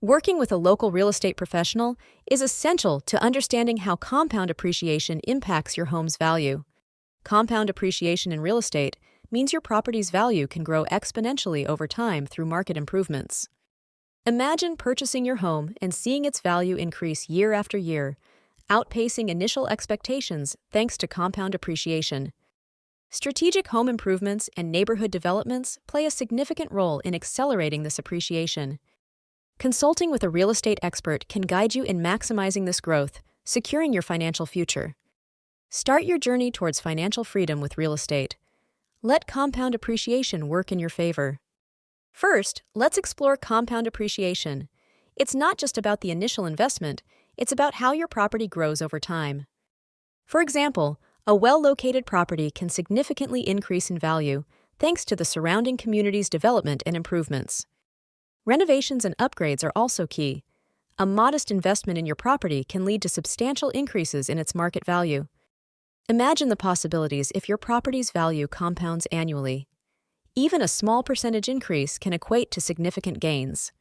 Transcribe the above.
Working with a local real estate professional is essential to understanding how compound appreciation impacts your home's value. Compound appreciation in real estate means your property's value can grow exponentially over time through market improvements. Imagine purchasing your home and seeing its value increase year after year, outpacing initial expectations thanks to compound appreciation. Strategic home improvements and neighborhood developments play a significant role in accelerating this appreciation. Consulting with a real estate expert can guide you in maximizing this growth, securing your financial future. Start your journey towards financial freedom with real estate. Let compound appreciation work in your favor. First, let's explore compound appreciation. It's not just about the initial investment, it's about how your property grows over time. For example, a well-located property can significantly increase in value thanks to the surrounding community's development and improvements. Renovations and upgrades are also key. A modest investment in your property can lead to substantial increases in its market value. Imagine the possibilities if your property's value compounds annually. Even a small percentage increase can equate to significant gains.